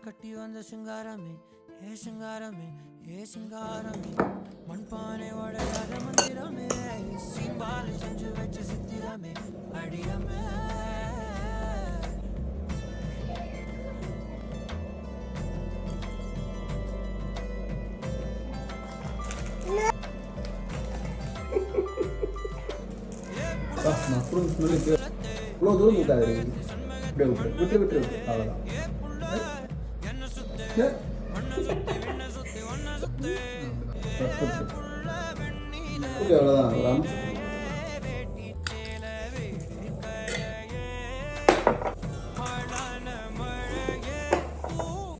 கட்டி வந்த சிங்காரமே ஏ சிங்காரமே ஏ சிங்காரமே மண்பானை உடையாத மந்திரமே சீம்பால் செஞ்சு வச்ச சித்திரமே அடியமே நான் இவ்வளோ தூரம் விட்டாது இப்படியே விட்டு விட்டு விட்டு அவ்வளோதான் அவ்வளோதான் ஒரு அம்சம்